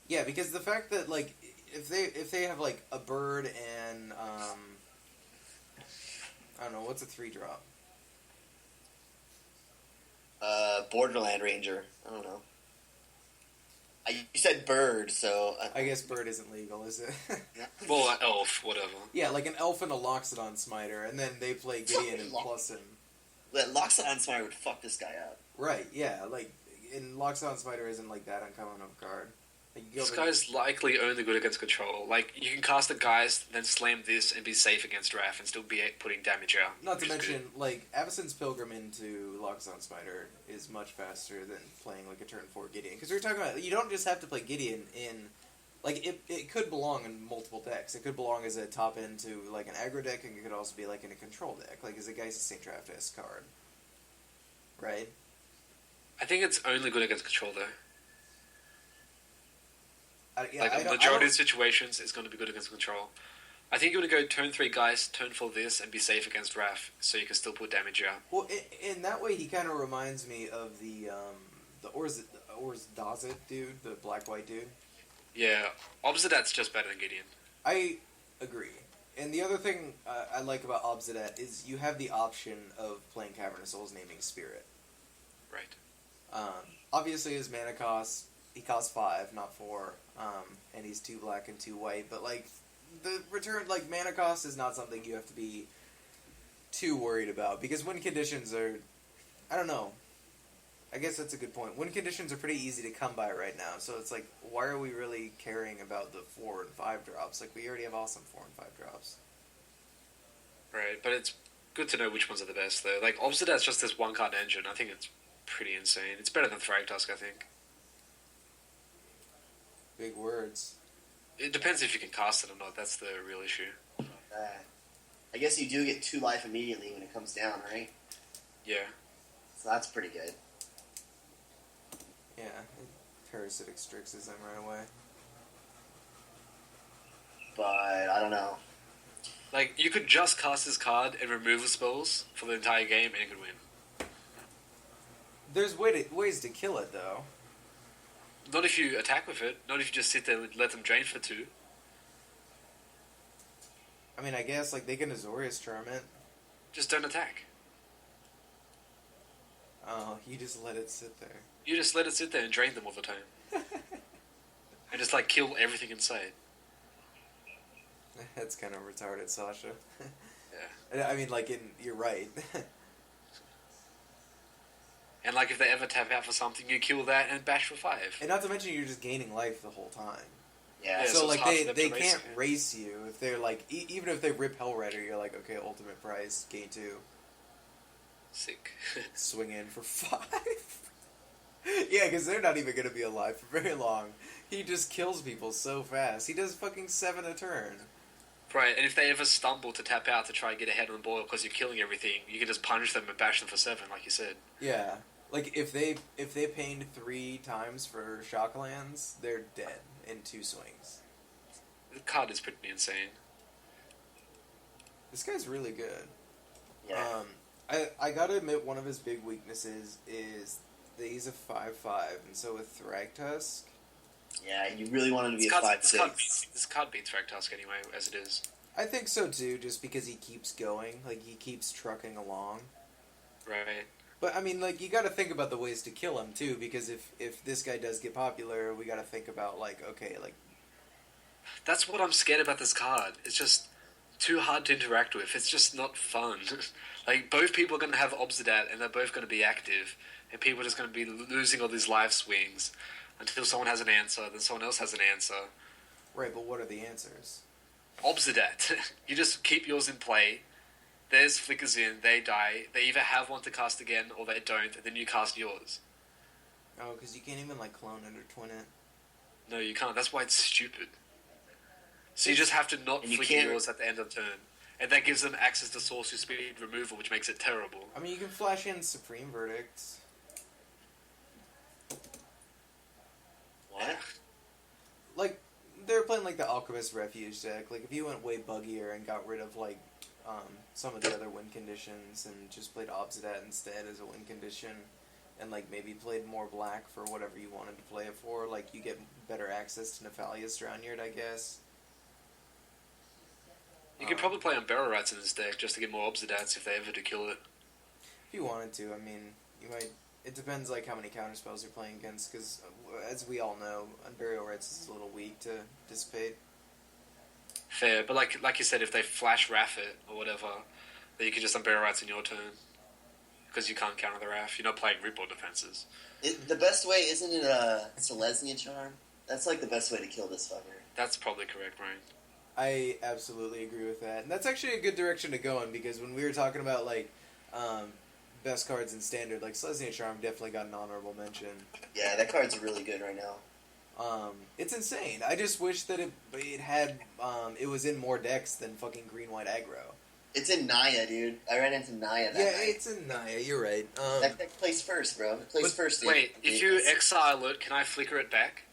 Yeah, because the fact that like if they have like a bird and I don't know what's a 3-drop. Borderland Ranger. I don't know. You said bird, so I guess bird isn't legal, is it? Well, elf, whatever. Yeah, like an elf and a Loxodon Smiter, and then they play Gideon and plus him. that Loxodon Smite would fuck this guy up. Right, yeah, like, and Loxodon Smiter isn't like that uncommon of a card. Like, This guy's likely only good against control. Like, you can cast a Geist, then slam this and be safe against Wrath and still be putting damage out. Not to which is mention, good. like, Avacyn's Pilgrim into Loxodon Smiter is much faster than playing, like, a turn 4 Gideon. Because we were talking about, you don't just have to play Gideon in, like, it could belong in multiple decks. It could belong as a top end to, like, an aggro deck, and it could also be, like, in a control deck, like, as a Geist of St. Travis card. Right? I think it's only good against control, though. Yeah, Like, the majority of situations, it's going to be good against control. I think you're going to go turn 3 Geist, turn 4 this, and be safe against Wrath, so you can still put damage out. Well, in that way, he kind of reminds me of the Orz Dazit dude, the black-white dude. Yeah, Obsidat's just better than Gideon. I agree. And the other thing I like about Obsidat is you have the option of playing Cavernous Souls naming Spirit. Right. Obviously, his mana cost, he costs 5, not 4, and he's 2 black and 2 white, but, like, the return, like, mana cost is not something you have to be too worried about, because win conditions are, I don't know, I guess that's a good point. Win conditions are pretty easy to come by right now, so it's like, why are we really caring about the 4 and 5 drops? Like, we already have awesome 4 and 5 drops. Right, but it's good to know which ones are the best, though. Like, Obsidat's just this one-card engine. I think it's pretty insane. It's better than Thragtusk, I think. Big words. It depends if you can cast it or not. That's the real issue. I guess you do get 2 life immediately when it comes down, right? Yeah. So that's pretty good. Yeah, Parasitic Strixes them right away. But I don't know. Like, you could just cast this card and remove the spells for the entire game and it could win. There's ways to kill it, though. Not if you attack with it. Not if you just sit there and let them drain for 2. I mean, I guess, like, they can Azorius Charm it. Just don't attack. Oh, you just let it sit there. You just let it sit there and drain them all the time. And just, like, kill everything in sight. That's kind of retarded, Sasha. Yeah. I mean, like, you're right. And, like, if they ever tap out for something, you kill that and bash for 5. And not to mention, you're just gaining life the whole time. Yeah. Yeah, So, so like, it's hard for them they to can't race race you if they're, like, even if they rip Hellrider, you're like, okay, ultimate price, gain 2. Sick. Swing in for 5. Yeah, because they're not even going to be alive for very long. He just kills people so fast. He does fucking 7 a turn. Right, and if they ever stumble to tap out to try and get ahead on the board because you're killing everything, you can just punish them and bash them for 7, like you said. Yeah. Like, if they pained 3 times for Shocklands, they're dead in 2 swings. The card is pretty insane. This guy's really good. Yeah. I gotta admit, one of his big weaknesses is that he's a 5/5, and so with Thragtusk... Yeah, you really want him to be a 5/6. This card beats Thragtusk anyway, as it is. I think so too, just because he keeps going. Like, he keeps trucking along. Right. But, I mean, like, you gotta think about the ways to kill him, too, because if this guy does get popular, we gotta think about, like, okay, like... That's what I'm scared about this card. It's just too hard to interact with. It's just not fun. Like, both people are going to have Obsidat, and they're both going to be active, and people are just going to be losing all these life swings until someone has an answer, then someone else has an answer. Right, but what are the answers? Obsidat. You just keep yours in play. Theirs flickers in, they die. They either have one to cast again, or they don't, and then you cast yours. Oh, because you can't even, like, clone it or twin it. No, you can't. That's why it's stupid. So you just have to not flick yours at the end of the turn. And that gives them access to sorcery speed removal, which makes it terrible. I mean, you can flash in Supreme Verdicts. What? Like, they're playing, like, the Alchemist Refuge deck. Like, if you went way buggier and got rid of, like, some of the other win conditions and just played Obsidat instead as a win condition, and like maybe played more black for whatever you wanted to play it for, like you get better access to Nephalia's Drownyeard, I guess. You could probably play on Barrel Rats in this deck just to get more Obzidats if they ever do kill it. If you wanted to, I mean, you might. It depends like how many counter spells you're playing against, because as we all know, Unburial Rites is a little weak to dissipate. Fair, but like you said, if they flash Raff it or whatever, then you can just Unburial Rats in your turn. Because you can't counter the Raff. You're not playing Ripple defenses. The best way, isn't it Selesnya Charm? That's like the best way to kill this fucker. That's probably correct, Ryan. I absolutely agree with that. And that's actually a good direction to go in, because when we were talking about, like, best cards in Standard, like, Selesnya Charm definitely got an honorable mention. Yeah, that card's really good right now. It's insane. I just wish that it had, it was in more decks than fucking green-white aggro. It's in Naya, dude. I ran into Naya that Yeah, night. it's in Naya, you're right. That deck plays first, bro. It plays first. Dude. Wait, if you exile it, can I flicker it back?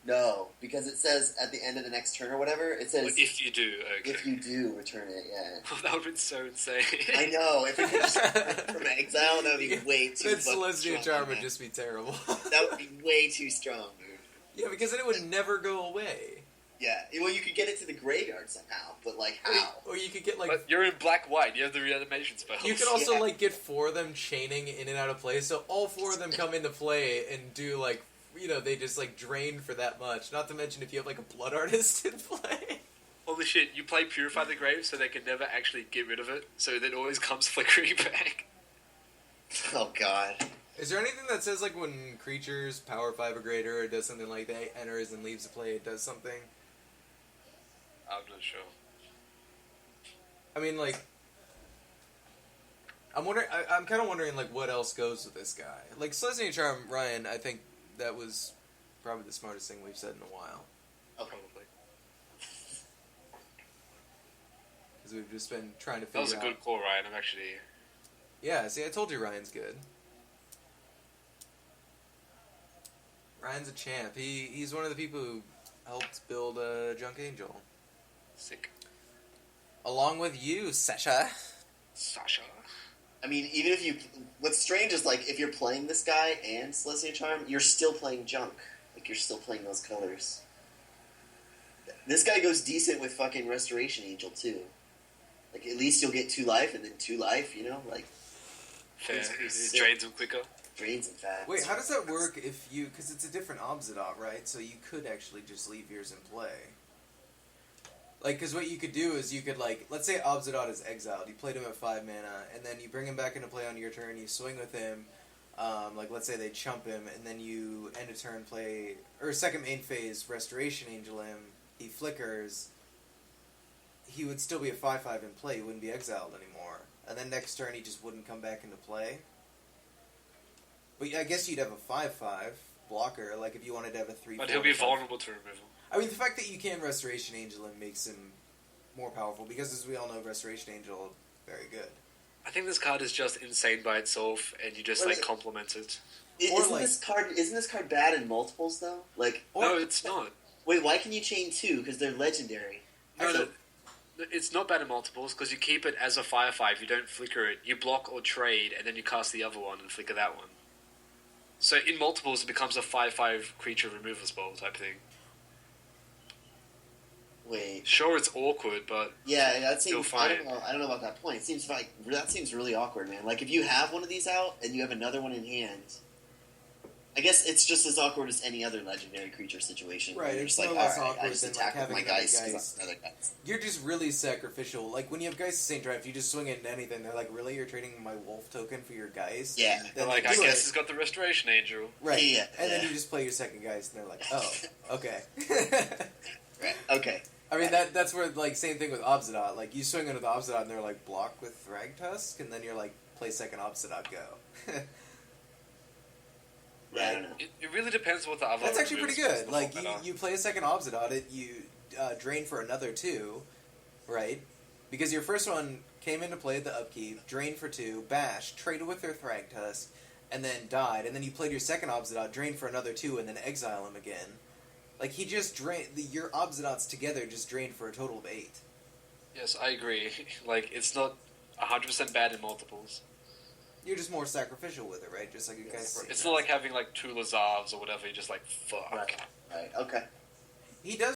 No, because it says at the end of the next turn or whatever, it says... If you do, okay. If you do return it, yeah. Oh, that would have been so insane. I know. If it could just from exile, that would be way too That fucking Celestia strong, Charm would man. just be terrible. That would be way too strong, dude. Yeah, because then it would never go away. Yeah, well, you could get it to the graveyard somehow, but, like, how? Or you could get, like... But you're in black-white, you have the reanimation spells. You could also, Yeah. like, get 4 of them chaining in and out of play, so all 4 of them come into play and do, like, you know, they just, like, drain for that much. Not to mention if you have, like, a Blood Artist in play. Holy shit, you play Purify the Grave so they can never actually get rid of it, so it always comes flickering back. Oh, God. Is there anything that says, like, when creatures power 5 or greater, or does something like that, enters and leaves the play, it does something? I'm not sure. I mean, like... I'm kind of wondering, like, what else goes with this guy. Like, Selesnya Charm, Ryan, I think that was probably the smartest thing we've said in a while. Oh, probably. Because we've just been trying to That figure was a out... good call, Ryan. I'm actually... Yeah, see, I told you Ryan's good. Ryan's a champ. He's one of the people who helped build Junk Angel. sick. Along with you, Sasha. Sasha. I mean, even if you... What's strange is, like, if you're playing this guy and Celestia Charm, you're still playing junk. Like, you're still playing those colors. This guy goes decent with fucking Restoration Angel, too. Like, at least you'll get 2 life and then 2 life, you know? Like, Fair. It's pretty It sick. drains them quicker. drains them fast. Wait, how does that work if you... Because it's a different Obzidot, right? So you could actually just leave yours in play. Like, because what you could do is you could, like... Let's say Obzidot is exiled. You played him at 5 mana, and then you bring him back into play on your turn, you swing with him. Like, let's say they chump him, and then you end a turn play... Or second main phase, Restoration Angel him. He flickers. He would still be a 5/5 in play. He wouldn't be exiled anymore. And then next turn he just wouldn't come back into play. But I guess you'd have a 5/5 blocker, like if you wanted to have a 3/4. But he'll be vulnerable to removal. I mean, the fact that you can Restoration Angel him makes him more powerful, because as we all know, Restoration Angel, very good. I think this card is just insane by itself, and you just What like is it? complement it. Or, Isn't like- this card bad in multiples though? Like, No, it's not. wait, why can you chain 2? Because they're legendary. No, So- it's not bad in multiples because you keep it as a 5/5. You don't flicker it. You block or trade, and then you cast the other one and flicker that one. So in multiples, it becomes a 5/5 creature removal spell type thing. Wait, Sure, it's awkward, but yeah, that Still seems. fine. I don't know about that point. It seems like that seems really awkward, man. Like if you have one of these out and you have another one in hand, I guess it's just as awkward as any other legendary creature situation. where Right, you're it's just no like, less all right, I awkward just than, attack like, with my having another dice because Geist. I'm another dice. You're just really sacrificial. Like, when you have Geist Saint Draft, you just swing it into anything. They're like, really? You're trading my Wolf token for your Geist? Yeah. Then like they I do guess it. it's got the Restoration Angel. Right. Yeah, And then yeah. you just play your second Geist, and they're like, oh, okay. Right. Okay. I mean, that's where, like, same thing with Obzidot. Like, you swing into the Obzidot, and they're like, block with Thragtusk, and then you're like, play second Obzidot, go. Yeah, I don't know. It really depends what the other. That's actually removal pretty spells good. in the Like, format are. you play a second Obzidot, you drain for another 2, right? Because your first one came into play at the upkeep, drained for 2, bash, traded with their Thragtusk, and then died. And then you played your second Obzidot, drained for another 2, and then exile him again. Like, he just drained... Your Obzidots together just drained for a total of 8. Yes, I agree. Like it's not 100% bad in multiples. You're just more sacrificial with it, right? Just like you guys. It's not like having like two Lazavs or whatever. You're just like fuck. Right. Okay. He does